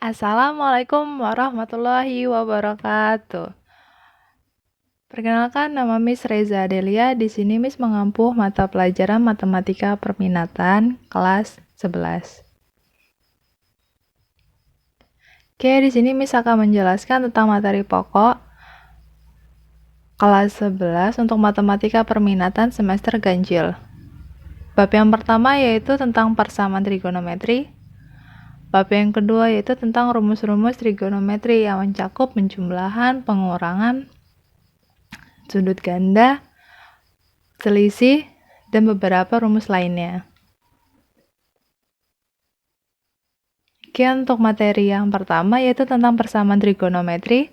Assalamualaikum warahmatullahi wabarakatuh. Perkenalkan, nama Miss Reza Adelia. Di sini Miss mengampu mata pelajaran Matematika Perminatan kelas 11. Oke, di sini Miss akan menjelaskan tentang materi pokok kelas 11 untuk Matematika Perminatan semester ganjil. Bab yang pertama yaitu tentang persamaan trigonometri. Bab yang kedua yaitu tentang rumus-rumus trigonometri yang mencakup penjumlahan, pengurangan, sudut ganda, selisih, dan beberapa rumus lainnya. Oke, untuk materi yang pertama yaitu tentang persamaan trigonometri.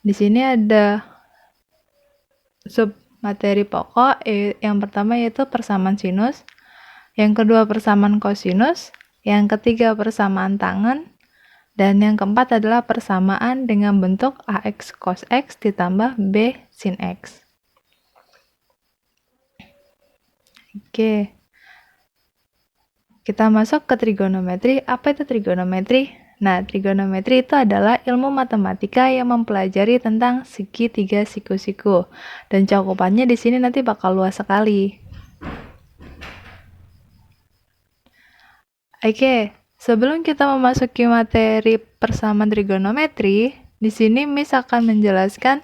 Di sini ada sub materi pokok. Yang pertama yaitu persamaan sinus, yang kedua persamaan kosinus, yang ketiga persamaan tangen, dan yang keempat adalah persamaan dengan bentuk AX cos X ditambah B sin X. Oke, kita masuk ke trigonometri. Apa itu trigonometri? Nah, trigonometri itu adalah ilmu matematika yang mempelajari tentang segitiga siku-siku. Dan cakupannya di sini nanti bakal luas sekali. Oke, sebelum kita memasuki materi persamaan trigonometri, di sini Miss akan menjelaskan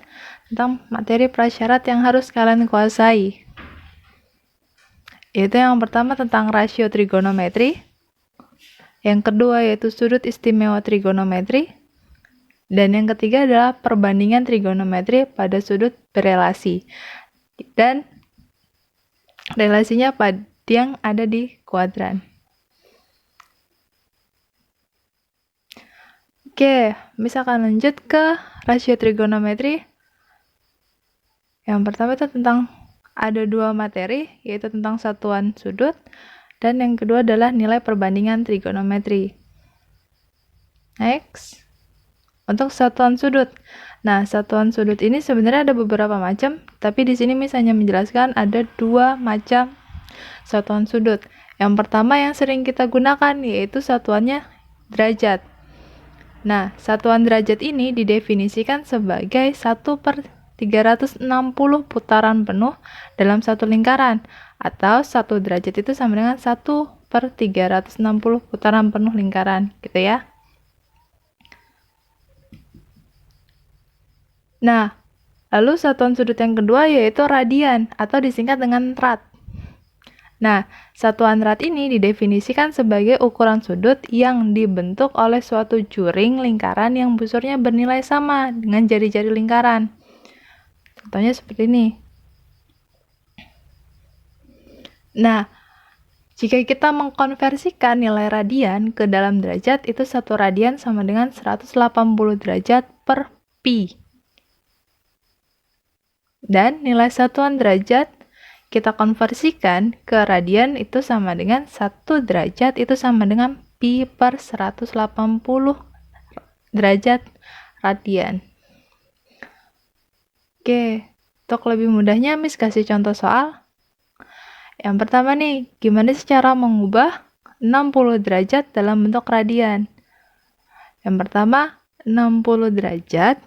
tentang materi prasyarat yang harus kalian kuasai. Yaitu yang pertama tentang rasio trigonometri, yang kedua yaitu sudut istimewa trigonometri, dan yang ketiga adalah perbandingan trigonometri pada sudut berelasi. Dan relasinya pada yang ada di kuadran. Oke, misalkan lanjut ke rasio trigonometri. Yang pertama itu tentang ada dua materi, yaitu tentang satuan sudut, dan yang kedua adalah nilai perbandingan trigonometri. Next, untuk satuan sudut. Nah, satuan sudut ini sebenarnya ada beberapa macam, tapi di sini Miss hanya menjelaskan ada dua macam satuan sudut. Yang pertama yang sering kita gunakan yaitu satuannya derajat. Nah, satuan derajat ini didefinisikan sebagai 1/360 putaran penuh dalam satu lingkaran, atau 1 derajat itu sama dengan 1/360 putaran penuh lingkaran, gitu ya. Nah, lalu satuan sudut yang kedua yaitu radian, atau disingkat dengan rad. Nah, satuan rad ini didefinisikan sebagai ukuran sudut yang dibentuk oleh suatu juring lingkaran yang busurnya bernilai sama dengan jari-jari lingkaran. Contohnya seperti ini. Nah, jika kita mengkonversikan nilai radian ke dalam derajat, itu 1 radian sama dengan 180 derajat per pi. Dan nilai satuan derajat kita konversikan ke radian itu sama dengan 1 derajat itu sama dengan pi per 180 derajat radian. Oke, untuk lebih mudahnya Miss kasih contoh soal. Yang pertama nih, gimana sih cara mengubah 60 derajat dalam bentuk radian? Yang pertama, 60 derajat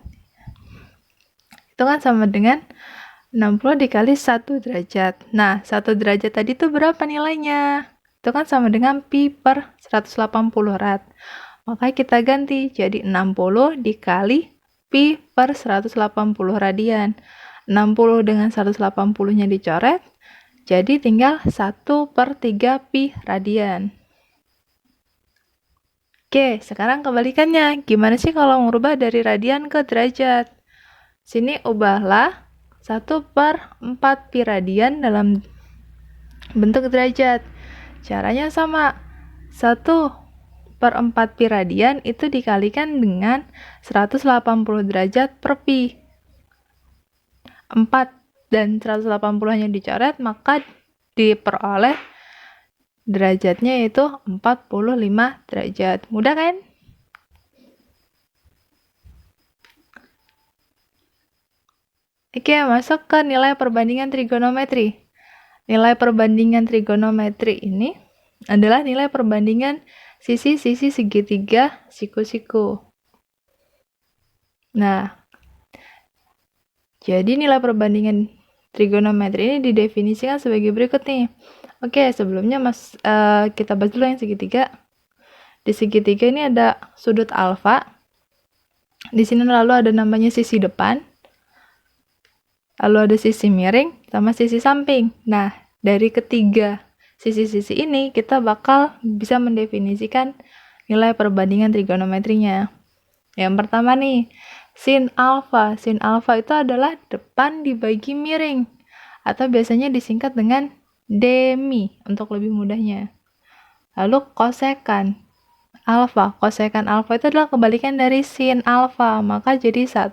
itu kan sama dengan 60 dikali 1 derajat. Nah, 1 derajat tadi itu berapa nilainya? Itu kan sama dengan pi per 180 rad. Maka kita ganti jadi 60 dikali pi per 180 radian. 60 dengan 180-nya dicoret, jadi tinggal 1/3 pi radian. Oke, sekarang kebalikannya. Gimana sih kalau merubah dari radian ke derajat? Sini ubahlah 1/4 pi radian dalam bentuk derajat. Caranya sama. 1/4 pi radian itu dikalikan dengan 180 derajat per pi. 4 dan 180-nya dicoret, maka diperoleh derajatnya yaitu 45 derajat. Mudah kan? Oke, masuk ke nilai perbandingan trigonometri. Nilai perbandingan trigonometri ini adalah nilai perbandingan sisi-sisi segitiga siku-siku. Nah, jadi nilai perbandingan trigonometri ini didefinisikan sebagai berikut nih. Oke, sebelumnya kita bahas dulu yang segitiga. Di segitiga ini ada sudut alfa. Di sini lalu ada namanya sisi depan. Lalu ada sisi miring sama sisi samping. Nah, dari ketiga sisi-sisi ini kita bakal bisa mendefinisikan nilai perbandingan trigonometrinya. Yang pertama nih, sin alfa. Sin alfa itu adalah depan dibagi miring, atau biasanya disingkat dengan demi untuk lebih mudahnya. Lalu kosekan alfa. Kosekan alfa itu adalah kebalikan dari sin alfa, maka jadi 1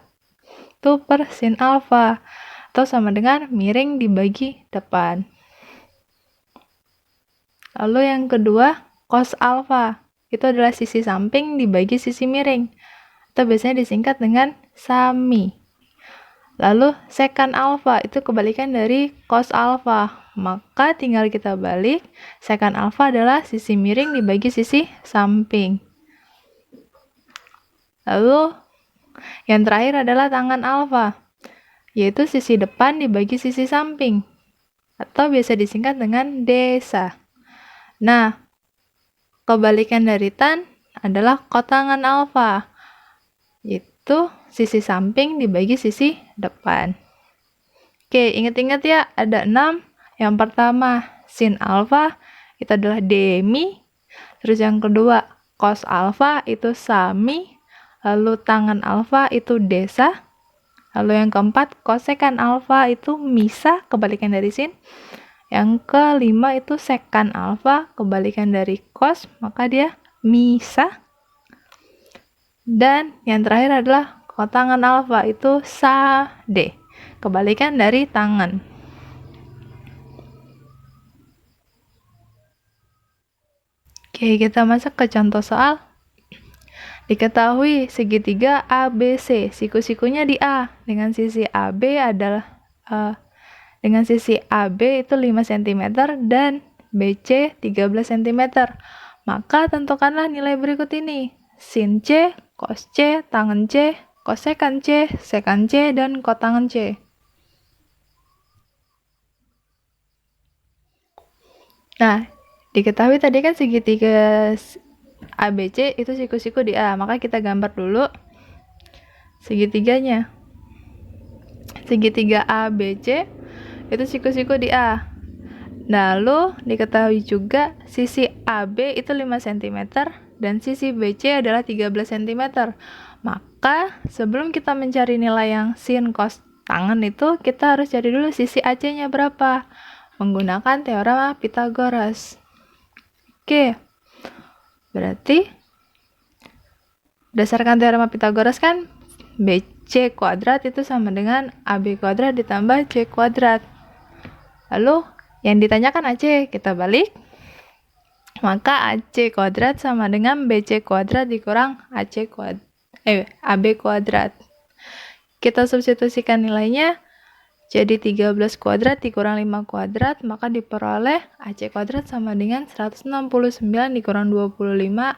per sin alfa, atau sama dengan miring dibagi depan. Lalu yang kedua, cos alfa. Itu adalah sisi samping dibagi sisi miring, atau biasanya disingkat dengan sami. Lalu sekan alfa itu kebalikan dari cos alfa, maka tinggal kita balik, sekan alfa adalah sisi miring dibagi sisi samping. Lalu yang terakhir adalah tangan alfa, yaitu sisi depan dibagi sisi samping, atau biasa disingkat dengan desa. Nah, kebalikan dari tan adalah kotangan alfa, yaitu sisi samping dibagi sisi depan. Oke, ingat-ingat ya, ada 6. Yang pertama, sin alfa, itu adalah demi. Terus yang kedua, cos alfa, itu sami. Lalu tangan alfa, itu desa. Lalu yang keempat, kosekan alfa, itu misa, kebalikan dari sin. Yang kelima, itu sekan alfa, kebalikan dari cos, maka dia misa. Dan yang terakhir adalah kotangan alfa, itu sade, kebalikan dari tangan. Oke, kita masuk ke contoh soal. Diketahui segitiga ABC, siku-sikunya di A, dengan sisi AB dengan sisi AB itu 5 cm dan BC 13 cm. Maka tentukanlah nilai berikut ini: sin C, cos C, tangan C, kosekan C, sekan C, dan kotangan C. Nah, diketahui tadi kan segitiga ABC itu siku-siku di A, maka kita gambar dulu segitiganya. Segitiga ABC itu siku-siku di A. Lalu diketahui juga sisi AB itu 5 cm dan sisi BC adalah 13 cm. Maka sebelum kita mencari nilai yang sin cos tangan itu, kita harus cari dulu sisi AC-nya berapa menggunakan teorema Pythagoras. Oke. Berarti berdasarkan teorema Pythagoras kan BC kuadrat itu sama dengan AB kuadrat ditambah C kuadrat. Lalu yang ditanyakan AC, kita balik. Maka AC kuadrat sama dengan BC kuadrat dikurang AB kuadrat. Kita substitusikan nilainya, jadi 13 kuadrat dikurang 5 kuadrat, maka diperoleh AC kuadrat sama dengan 169 dikurang 25,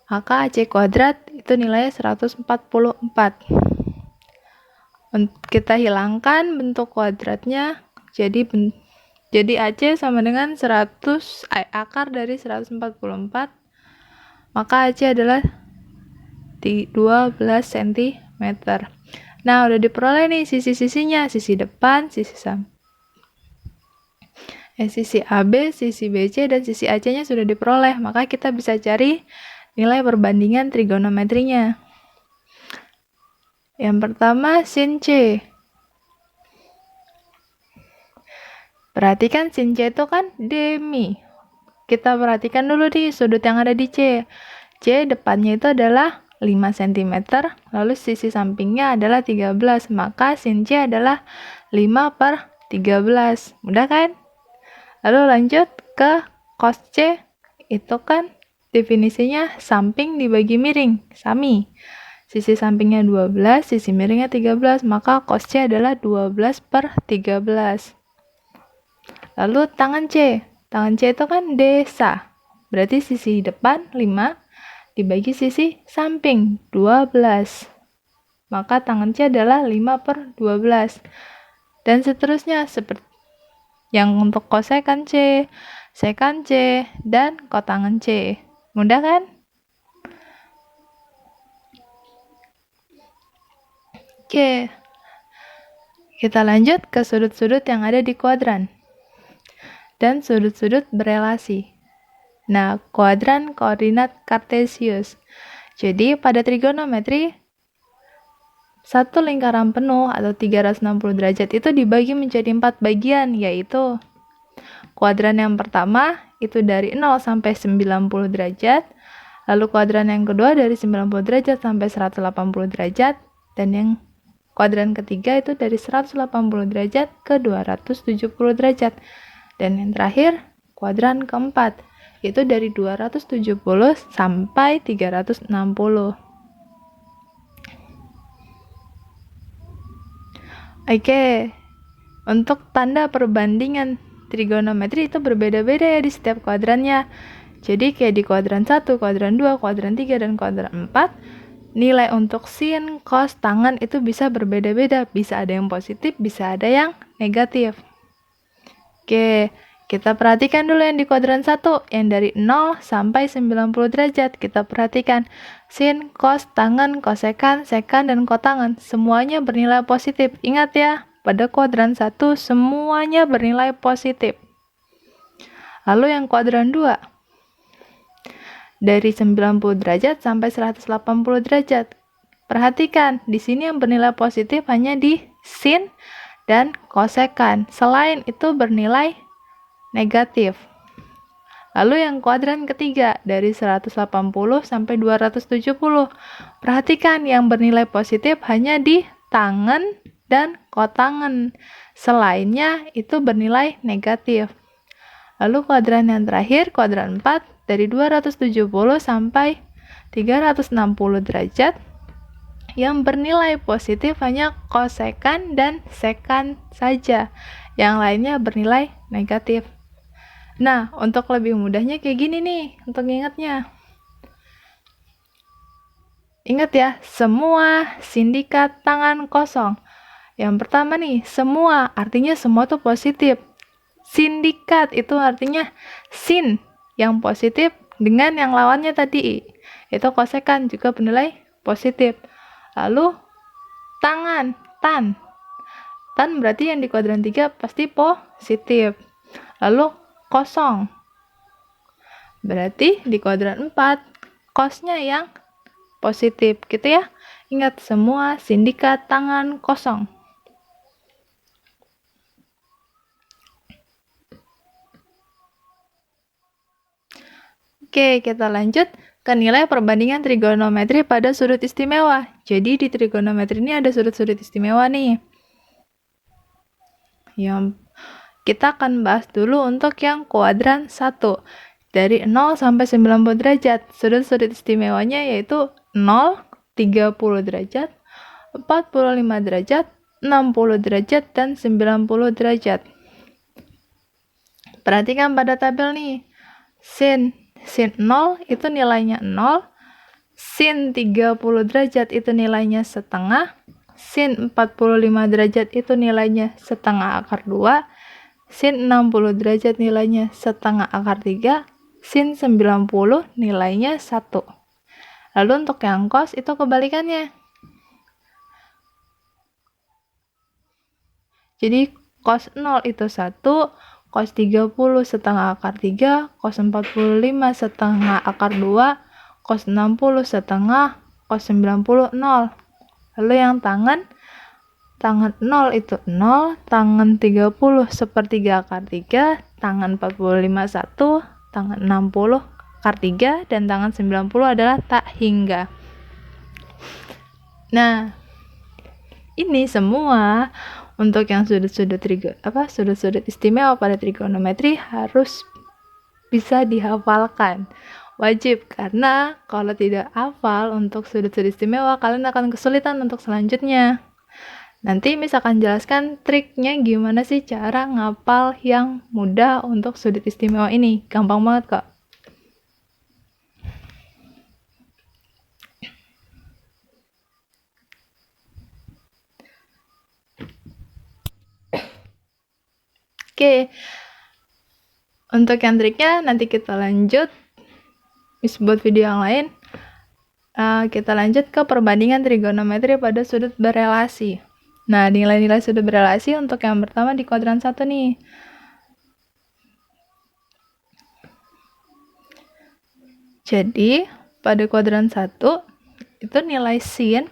maka AC kuadrat itu nilainya 144. Kita hilangkan bentuk kuadratnya, jadi AC sama dengan akar dari 144, maka AC adalah 12 cm. Nah, udah diperoleh nih sisi-sisinya, sisi depan, sisi AB, sisi BC, dan sisi AC-nya sudah diperoleh, maka kita bisa cari nilai perbandingan trigonometrinya. Yang pertama, sin C. Perhatikan sin C itu kan demi. Kita perhatikan dulu di sudut yang ada di C. C depannya itu adalah 5 cm, lalu sisi sampingnya adalah 13, maka sin C adalah 5 per 13. Mudah kan? Lalu lanjut ke cos C, itu kan definisinya samping dibagi miring, sami. Sisi sampingnya 12, sisi miringnya 13, maka cos C adalah 12 per 13. Lalu tangan C. Tangan C itu kan desa. berarti sisi depan 5 dibagi sisi samping 12. Maka tangan C adalah 5/12. Dan seterusnya seperti yang untuk kosekan C, sekan C, dan kotangan C. Mudah kan? Oke, kita lanjut ke sudut-sudut yang ada di kuadran dan sudut-sudut berelasi. Nah, kuadran koordinat kartesius. Jadi, pada trigonometri, satu lingkaran penuh atau 360 derajat itu dibagi menjadi 4 bagian, yaitu kuadran yang pertama itu dari 0 sampai 90 derajat, lalu kuadran yang kedua dari 90 derajat sampai 180 derajat, dan yang kuadran ketiga itu dari 180 derajat ke 270 derajat. Dan yang terakhir, kuadran keempat, itu dari 270 sampai 360. Oke, untuk tanda perbandingan trigonometri itu berbeda-beda ya di setiap kuadrannya. Jadi kayak di kuadran 1, kuadran 2, kuadran 3, dan kuadran 4, nilai untuk sin, cos, tangen itu bisa berbeda-beda. Bisa ada yang positif, bisa ada yang negatif. Oke, kita perhatikan dulu yang di kuadran 1, yang dari 0 sampai 90 derajat. Kita perhatikan sin, cos, tangen, kosekan, sekan, dan kotangen. Semuanya bernilai positif. Ingat ya, pada kuadran 1 semuanya bernilai positif. Lalu yang kuadran 2, dari 90 derajat sampai 180 derajat. Perhatikan, di sini yang bernilai positif hanya di sin dan kosekan. Selain itu bernilai negatif. Lalu yang kuadran ketiga, dari 180 sampai 270. Perhatikan, yang bernilai positif hanya di tangen dan kotangen. Selainnya itu bernilai negatif. Lalu kuadran yang terakhir, kuadran 4, dari 270 sampai 360 derajat, yang bernilai positif hanya kosekan dan sekan saja. Yang lainnya bernilai negatif. Nah, untuk lebih mudahnya kayak gini nih, untuk ingatnya. Ingat ya, semua sindikat tangan kosong. Yang pertama nih, semua, artinya semua tuh positif. Sindikat itu artinya sin yang positif dengan yang lawannya tadi, itu kosekan juga bernilai positif. Lalu tangan, tan berarti yang di kuadran 3 pasti positif. Lalu kosong, berarti di kuadran 4 kosnya yang positif gitu ya. Ingat, semua sindikat tangan kosong. Oke, kita lanjut ke nilai perbandingan trigonometri pada sudut istimewa. Jadi di trigonometri ini ada sudut-sudut istimewa nih. Yang kita akan bahas dulu untuk yang kuadran 1. Dari 0 sampai 90 derajat. Sudut-sudut istimewanya yaitu 0, 30 derajat, 45 derajat, 60 derajat, dan 90 derajat. Perhatikan pada tabel nih. Sin 0 itu nilainya 0, sin 30 derajat itu nilainya setengah, sin 45 derajat itu nilainya setengah akar 2, sin 60 derajat nilainya setengah akar 3, sin 90 nilainya 1. Lalu untuk yang cos itu kebalikannya. Jadi cos 0 itu 1, cos 30 setengah akar 3, cos 45 setengah akar 2, cos 60 setengah, cos 90 0. Lalu yang tangan 0 itu 0, tangan 30 sepertiga akar 3, tangan 45 1, tangan 60 akar 3, dan tangan 90 adalah tak hingga. Nah, ini semua untuk yang sudut-sudut istimewa pada trigonometri harus bisa dihafalkan. Wajib, karena kalau tidak hafal untuk sudut-sudut istimewa, kalian akan kesulitan untuk selanjutnya. Nanti misalkan jelaskan triknya gimana sih cara ngapal yang mudah untuk sudut istimewa ini. Gampang banget kok. Oke, untuk yang triknya nanti kita lanjut buat video yang lain. Kita lanjut ke perbandingan trigonometri pada sudut berelasi. Nah, nilai-nilai sudut berelasi untuk yang pertama di kuadran 1 nih. Jadi, pada kuadran 1 itu nilai sin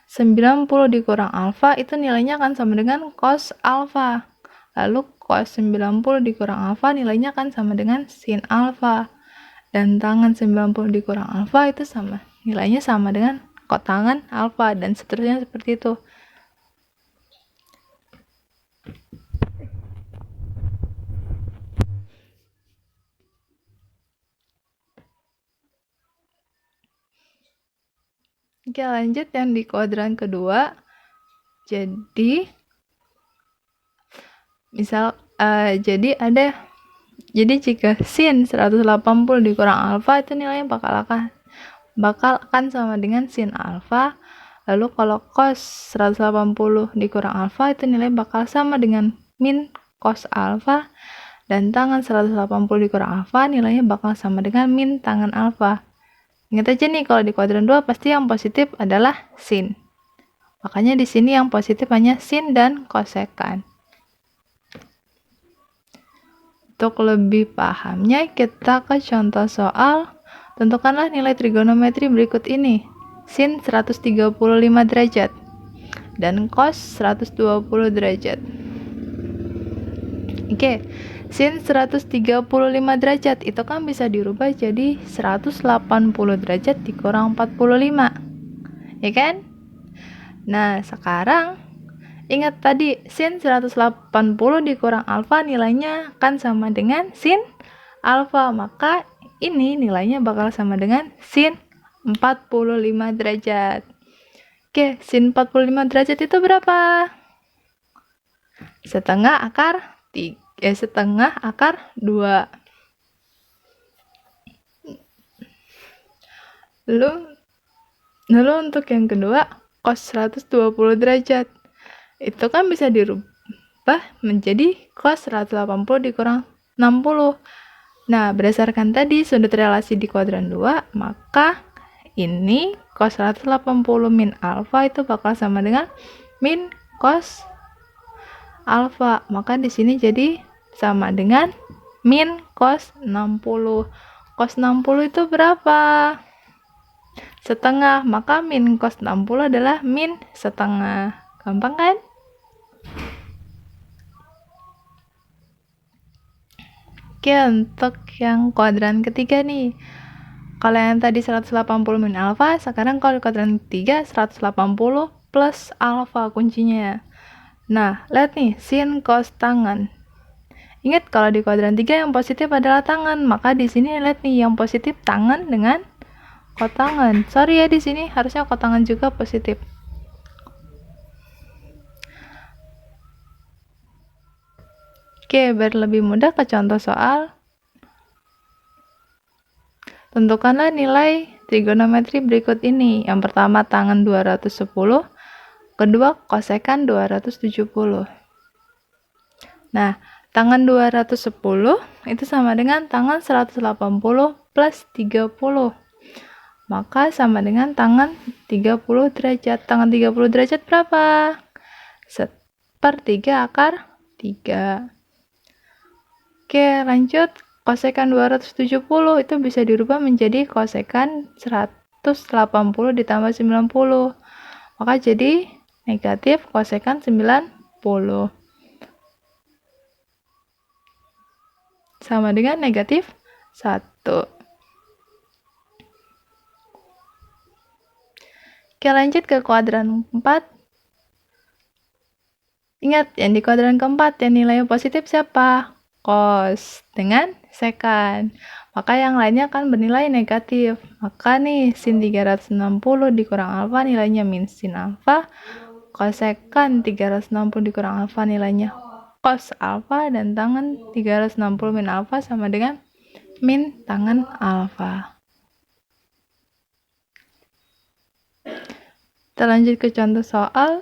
90 dikurang alfa itu nilainya akan sama dengan cos alfa. Lalu cos 90 dikurang alfa nilainya akan sama dengan sin alfa. Dan tangan 90 dikurang alfa itu nilainya sama dengan kotangan alfa, dan seterusnya seperti itu. Oke, lanjut yang di kuadran kedua. Jadi jika sin 180 dikurang alfa itu nilainya bakal akan sama dengan sin alfa. Lalu kalau cos 180 dikurang alfa itu nilai bakal sama dengan min cos alfa, dan tangan 180 dikurang alfa nilainya bakal sama dengan min tangan alfa. Ingat aja nih, kalau di kuadran 2 pasti yang positif adalah sin. Makanya di sini yang positif hanya sin dan kosekan. Untuk lebih pahamnya, kita ke contoh soal. Tentukanlah nilai trigonometri berikut ini. Sin 135 derajat dan cos 120 derajat. Oke, sin 135 derajat itu kan bisa dirubah jadi 180 derajat dikurang 45. Ya kan? Nah, sekarang ingat tadi sin 180 dikurang alfa nilainya kan sama dengan sin alfa, maka ini nilainya bakal sama dengan sin 45 derajat. Oke, sin 45 derajat itu berapa? Setengah akar 2. Lalu untuk yang kedua, cos 120 derajat. Itu kan bisa dirubah menjadi cos 180 dikurang 60. Nah, berdasarkan tadi sudut relasi di kuadran 2, maka ini cos 180 min alfa itu bakal sama dengan min cos alfa. Maka di sini jadi sama dengan min cos 60. Cos 60 itu berapa? Setengah. Maka min cos 60 adalah min setengah. Gampang kan? Oke, untuk yang kuadran ketiga nih. Kalau yang tadi 180 min alfa, sekarang kalau kuadran ketiga 180 plus alfa kuncinya. Nah, lihat nih, sin cos tangan. Ingat kalau di kuadran 3 yang positif adalah tangan, maka di sini lihat nih yang positif tangan dengan kotangan. Sorry ya, di sini harusnya kotangan juga positif. Oke, biar lebih mudah ke contoh soal. Tentukanlah nilai trigonometri berikut ini. Yang pertama tangan 210, kedua kosekan 270. Nah, tangan 210 itu sama dengan tangan 180 plus 30. Maka sama dengan tangan 30 derajat. Tangan 30 derajat berapa? 1/3 akar 3. Oke, lanjut. Kosekan 270 itu bisa dirubah menjadi kosekan 180 ditambah 90. Maka jadi negatif kosekan 90. Sama dengan negatif 1. Oke, lanjut ke kuadran 4. Ingat, yang di kuadran keempat yang nilainya positif siapa? Cos dengan sekan. Maka yang lainnya akan bernilai negatif. Maka nih sin 360 dikurang alfa nilainya min sin alfa. Kosekan 360 dikurang alfa nilainya cos alfa, dan tangan 360 min alfa sama dengan min tangan alfa. Kita lanjut ke contoh soal.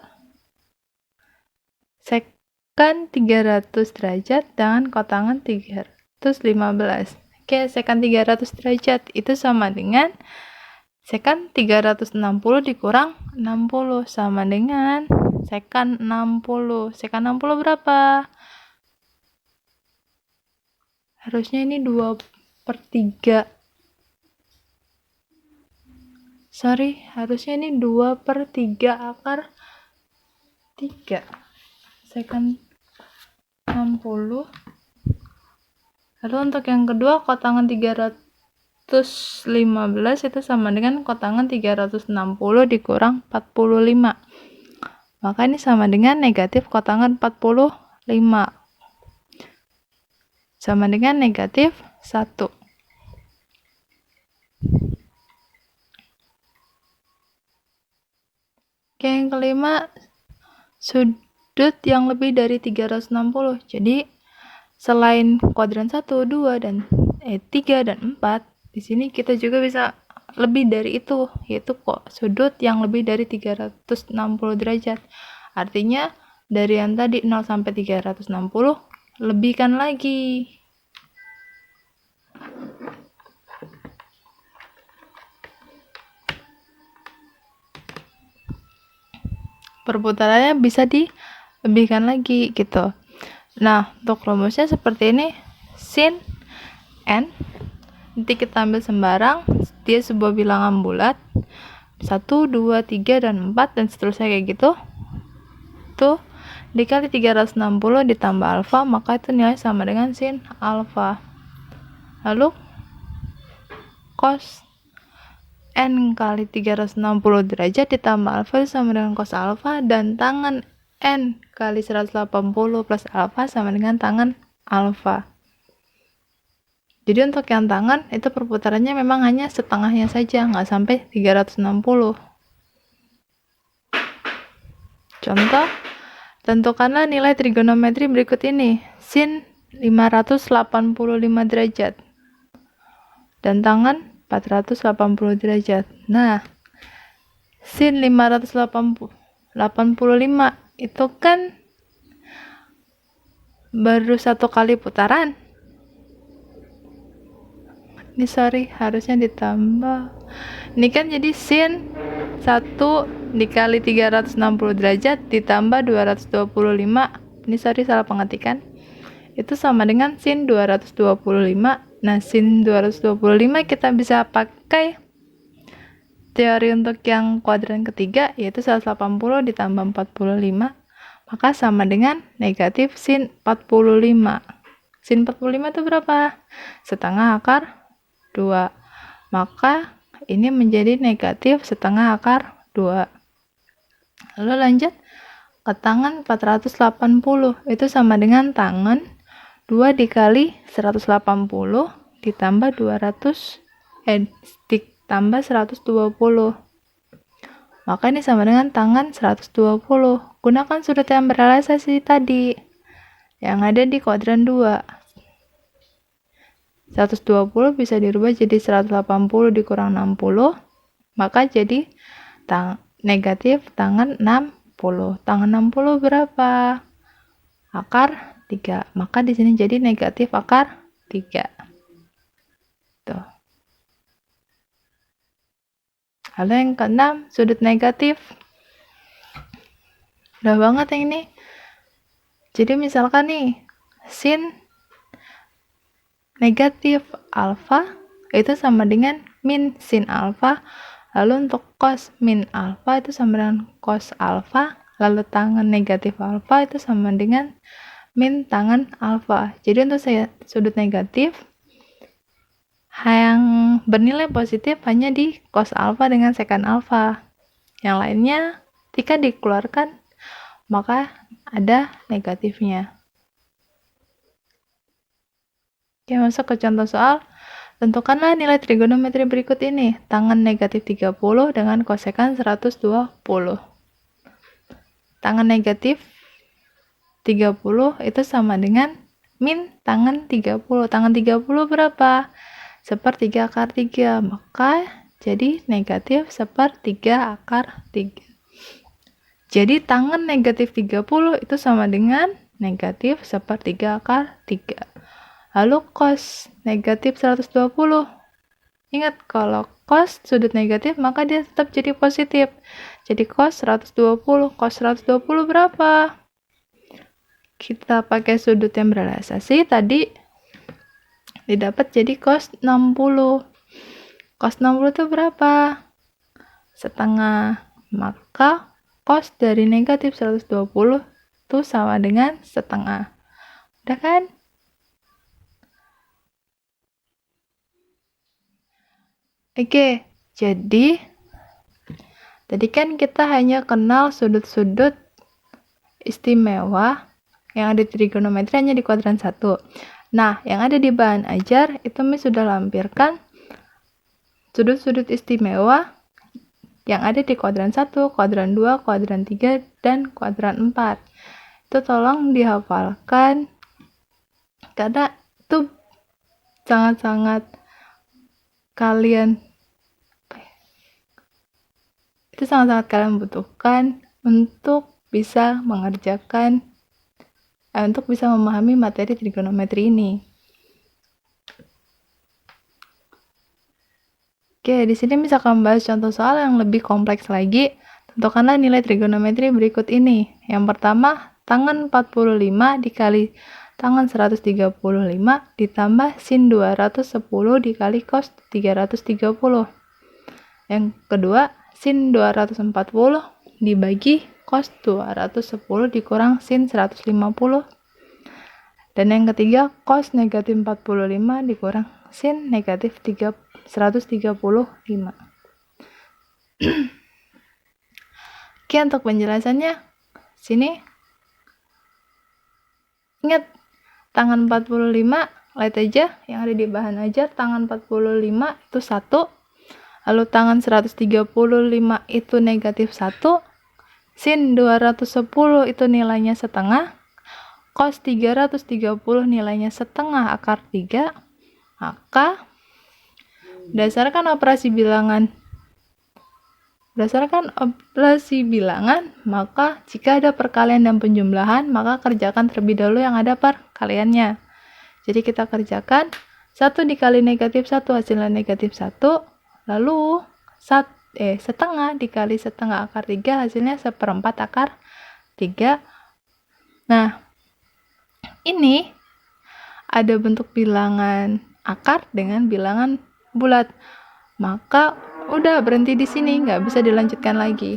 Sekan 300 derajat dengan kotangan 315. Oke, sekan 300 derajat itu sama dengan sekan 360 dikurang 60 sama dengan sekan 60. Sekan 60 berapa? Harusnya ini 2/3. Harusnya ini 2/3 akar 3. Sekan 60. Lalu untuk yang kedua, kotangan 315 itu sama dengan kotangan 360 dikurang 45. Maka ini sama dengan negatif kotangan 45. Sama dengan negatif 1. Oke, yang kelima, sudut yang lebih dari 360. Jadi selain kuadran 1, 2, dan 3 dan 4, di sini kita juga bisa lebih dari itu, yaitu kok sudut yang lebih dari 360 derajat. Artinya dari yang tadi 0 sampai 360, lebihkan lagi. Perputarannya bisa dilebihkan lagi gitu. Nah, untuk rumusnya seperti ini. Sin n, nanti kita ambil sembarang, dia sebuah bilangan bulat, 1, 2, 3, dan 4, dan seterusnya kayak gitu. Tuh, dikali 360 ditambah alfa, maka itu nilai sama dengan sin alfa. Lalu, cos n kali 360 derajat ditambah alfa itu sama dengan cos alfa, dan tangan n kali 180 plus alfa sama dengan tangan alfa. Jadi untuk yang tangan itu perputarannya memang hanya setengahnya saja, nggak sampai 360. Contoh, tentukanlah nilai trigonometri berikut ini. Sin 585 derajat dan tangan 480 derajat. Nah, sin 585 itu kan baru satu kali putaran. Ini harusnya ditambah. Ini kan jadi sin 1 dikali 360 derajat ditambah 225. Ini salah pengetikan. Itu sama dengan sin 225. Nah, sin 225 kita bisa pakai teori untuk yang kuadran ketiga, yaitu 180 ditambah 45, maka sama dengan negatif sin 45. Sin 45 itu berapa? Setengah akar 2. Maka ini menjadi negatif setengah akar 2. Lalu lanjut ke tangan 480. Itu sama dengan tangan 2 dikali 180 ditambah ditambah 120. Maka ini sama dengan tangan 120. Gunakan sudut yang berrealisasi tadi yang ada di kuadran 2. 120 bisa dirubah jadi 180 dikurang 60, maka jadi negatif tangan 60. Tangan 60 berapa? Akar 3. Maka di sini jadi negatif akar 3. Tuh. Lalu yang keenam, sudut negatif. Udah banget yang ini. Jadi misalkan nih, sin negatif alfa itu sama dengan min sin alfa. Lalu untuk cos min alfa itu sama dengan cos alfa. Lalu tangan negatif alfa itu sama dengan min tangan alfa. Jadi untuk sudut negatif yang bernilai positif hanya di cos alfa dengan sekan alfa. Yang lainnya ketika dikeluarkan maka ada negatifnya. Oke, masuk ke contoh soal. Tentukanlah nilai trigonometri berikut ini. Tangan negatif 30 dengan kosekan 120. Tangan negatif 30 itu sama dengan min tangan 30. Tangan 30 berapa? 1/3 akar 3. Maka jadi negatif 1/3 akar 3. Jadi tangan negatif 30 itu sama dengan negatif sepertiga akar 3. Lalu cos negatif 120. Ingat, kalau cos sudut negatif, maka dia tetap jadi positif. Jadi cos 120. Cos 120 berapa? Kita pakai sudut yang berrealisasi, tadi didapat jadi cos 60. Cos 60 itu berapa? Setengah. Maka cos dari negatif 120 itu sama dengan setengah. Udah kan? Oke, jadi tadi kan kita hanya kenal sudut-sudut istimewa yang ada di trigonometri hanya di kuadran 1. Nah, yang ada di bahan ajar itu Miss sudah lampirkan sudut-sudut istimewa yang ada di kuadran 1, kuadran 2, kuadran 3, dan kuadran 4. Itu tolong dihafalkan karena itu sangat-sangat kalian butuhkan untuk bisa mengerjakan untuk bisa memahami materi trigonometri ini. Oke, di sini misalkan membahas contoh soal yang lebih kompleks lagi. Tentukanlah nilai trigonometri berikut ini. Yang pertama, tangan 45 dikali tangan 135 ditambah sin 210 dikali cos 330. Yang kedua, sin 240 dibagi cos 210 dikurang sin 150. Dan yang ketiga, cos negatif 45 dikurang sin negatif 135. Oke, untuk penjelasannya, sini ingat tangan 45, lihat aja yang ada di bahan ajar, tangan 45 itu 1, lalu tangan 135 itu negatif 1, sin 210 itu nilainya setengah, cos 330 nilainya setengah akar 3, maka berdasarkan operasi bilangan, maka jika ada perkalian dan penjumlahan, maka kerjakan terlebih dahulu yang ada perkaliannya. Jadi kita kerjakan 1 dikali negatif 1 hasilnya negatif 1, lalu setengah dikali setengah akar 3 hasilnya 1/4 akar 3. Nah, ini ada bentuk bilangan akar dengan bilangan bulat. Maka udah berhenti di sini, nggak bisa dilanjutkan lagi.